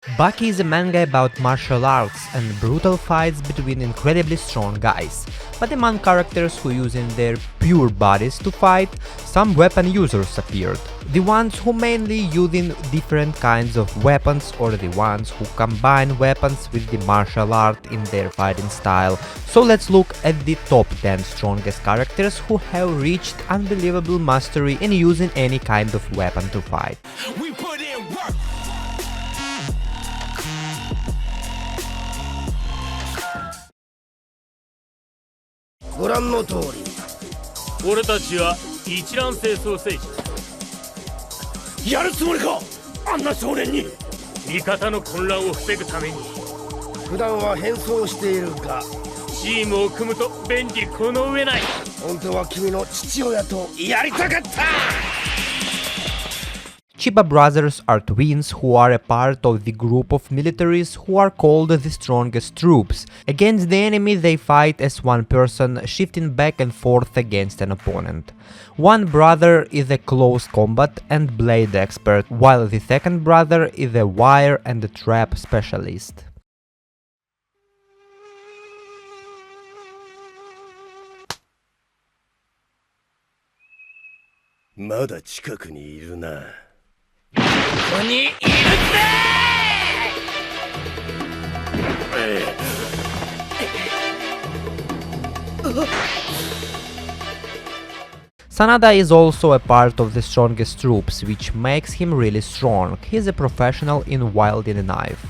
Baki is a manga about martial arts and brutal fights between incredibly strong guys, but among characters who using their pure bodies to fight, some weapon users appeared. The ones who mainly using different kinds of weapons or the ones who combine weapons with the martial art in their fighting style. So let's look at the top 10 strongest characters who have reached unbelievable mastery in using any kind of weapon to fight. We put in work. ご覧の通り俺たちは一卵性創生者。やるつもりかあんな少年に味方の混乱を防ぐために普段は変装しているがチームを組むと便利この上ない。本当は君の父親とやりたかった。 Chiba brothers are twins who are a part of the group of militaries who are called the strongest troops. Against the enemy they fight as one person, shifting back and forth against an opponent. One brother is a close combat and blade expert, while the second brother is a wire and a trap specialist. まだ近くにいるな。 ここにいるぜ。Sada is also a part of the strongest troops, which makes him really strong. He is a professional in wielding a knife.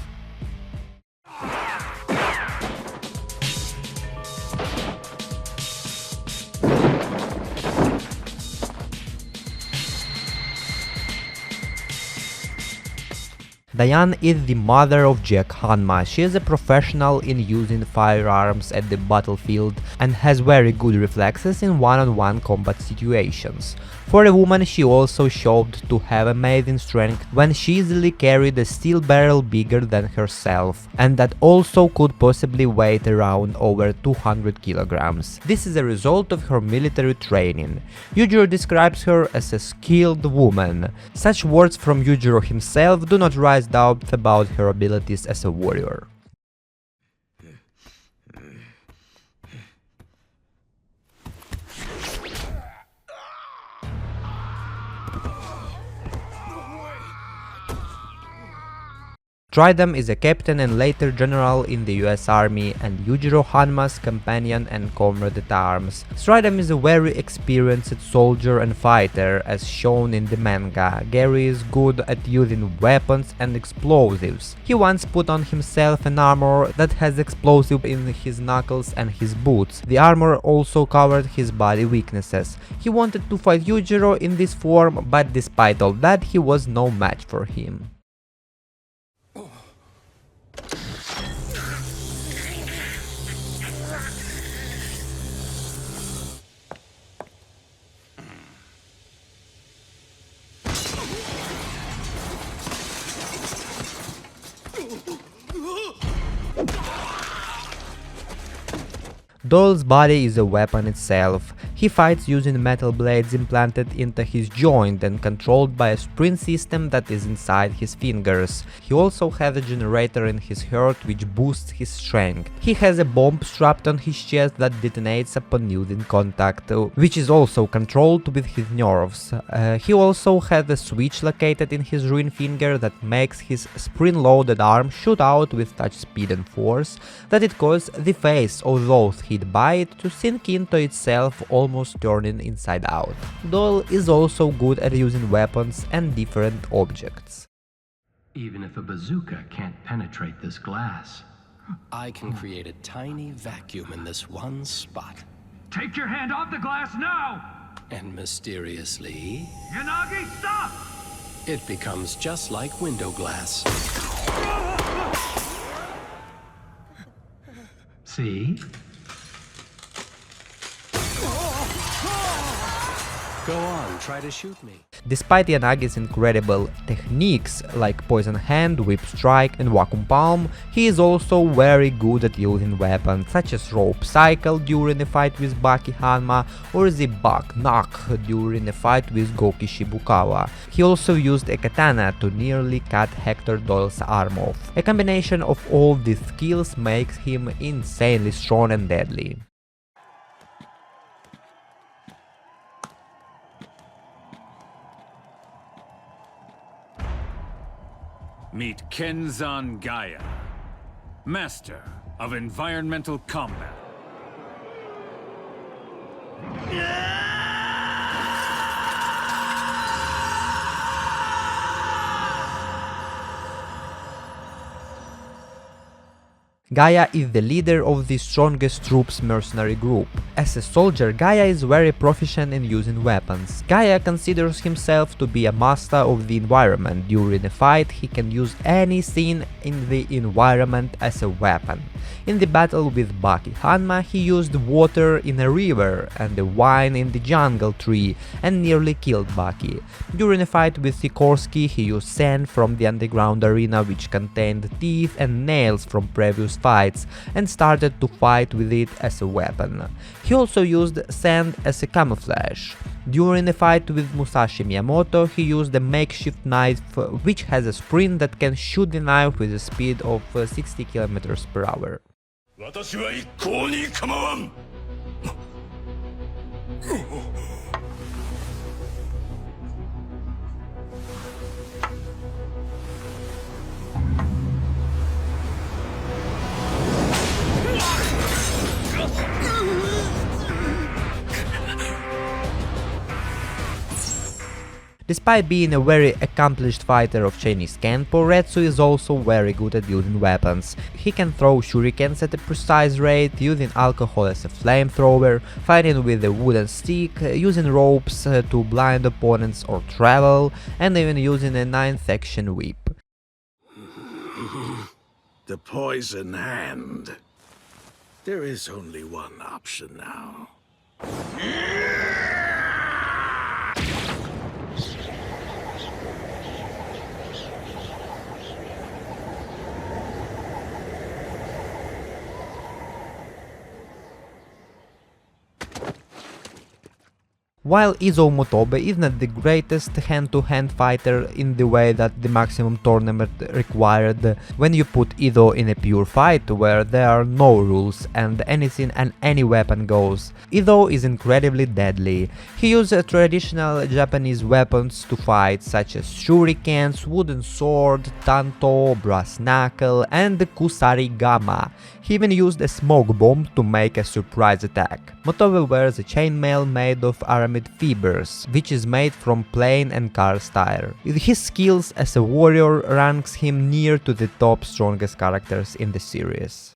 Diane is the mother of Jack Hanma. She is a professional in using firearms at the battlefield and has very good reflexes in one-on-one combat situations. For a woman, she also showed to have amazing strength when she easily carried a steel barrel bigger than herself, and that also could possibly weigh around over 200 kilograms. This is a result of her military training. Yujiro describes her as a skilled woman. Such words from Yujiro himself do not raise doubts about her abilities as a warrior. Tridam is a captain and later general in the US Army and Yujiro Hanma's companion and comrade at arms. Tridam is a very experienced soldier and fighter, as shown in the manga. Gary is good at using weapons and explosives. He once put on himself an armor that has explosive in his knuckles and his boots. The armor also covered his body weaknesses. He wanted to fight Yujiro in this form, but despite all that, he was no match for him. Doll's body is a weapon itself. He fights using metal blades implanted into his joint and controlled by a spring system that is inside his fingers. He also has a generator in his heart which boosts his strength. He has a bomb strapped on his chest that detonates upon using contact, which is also controlled with his nerves. He also has a switch located in his ring finger that makes his spring-loaded arm shoot out with such speed and force that it causes the face of those hit by it to sink into itself, almost turning inside out. Doll is also good at using weapons and different objects. Even if a bazooka can't penetrate this glass, I can create a tiny vacuum in this one spot. take your hand off the glass now! And mysteriously, Yanagi, stop! it becomes just like window glass. See? Go on, try to shoot me. Despite Yanagi's incredible techniques like Poison Hand, Whip Strike and Vacuum Palm, he is also very good at using weapons such as Rope Cycle during a fight with Baki Hanma or the Buck Knock during a fight with Goki Shibukawa. He also used a katana to nearly cut Hector Doyle's arm off. A combination of all these skills makes him insanely strong and deadly. Meet Kenzan Gaia, Master of Environmental Combat. Gaia is the leader of the strongest troops mercenary group. As a soldier, Gaia is very proficient in using weapons. Gaia considers himself to be a master of the environment. During a fight, he can use anything in the environment as a weapon. In the battle with Baki Hanma, he used water in a river and the wine in the jungle tree and nearly killed Baki. During a fight with Sikorsky, he used sand from the underground arena, which contained teeth and nails from previous fights, and started to fight with it as a weapon. He also used sand as a camouflage. During a fight with Musashi Miyamoto, he used a makeshift knife which has a sprint that can shoot the knife with a speed of 60 km per hour. 私は一向に構わん。 Despite being a very accomplished fighter of Chinese Kenpo, Retsu is also very good at using weapons. He can throw shurikens at a precise rate, using alcohol as a flamethrower, fighting with a wooden stick, using ropes to blind opponents or travel, and even using a 9-section whip. The poison hand. There is only one option now. While Izo Motobe is not the greatest hand-to-hand fighter in the way that the maximum tournament required, when you put Izo in a pure fight where there are no rules and anything and any weapon goes, Izo is incredibly deadly. He uses traditional Japanese weapons to fight, such as shurikens, wooden sword, tanto, brass knuckle and kusari gama. He even used a smoke bomb to make a surprise attack. Motobe wears a chainmail made of aramid fibers, which is made from plane and cars tire. His skills as a warrior ranks him near to the top strongest characters in the series.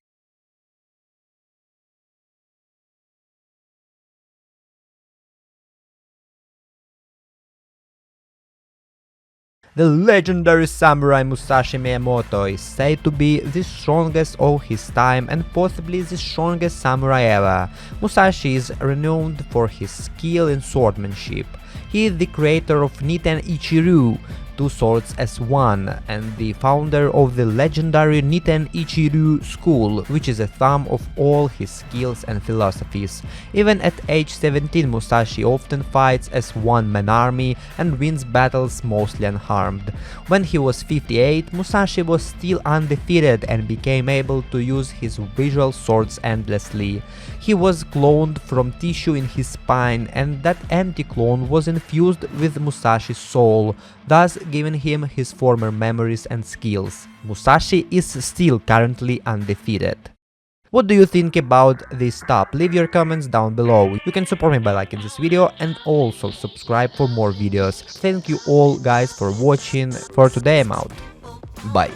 The legendary samurai Musashi Miyamoto is said to be the strongest of his time and possibly the strongest samurai ever. Musashi is renowned for his skill in swordsmanship. He is the creator of Niten Ichiru, two swords as one, and the founder of the legendary Niten Ichiru school, which is a sum of all his skills and philosophies. Even at age 17, Musashi often fights as one-man army and wins battles mostly unharmed. When he was 58, Musashi was still undefeated and became able to use his visual swords endlessly. He was cloned from tissue in his spine, and that empty clone was infused with Musashi's soul, thus giving him his former memories and skills. Musashi is still currently undefeated. What do you think about this stuff? Leave your comments down below. You can support me by liking this video and also subscribe for more videos. Thank you all guys for watching. For today I'm out. Bye.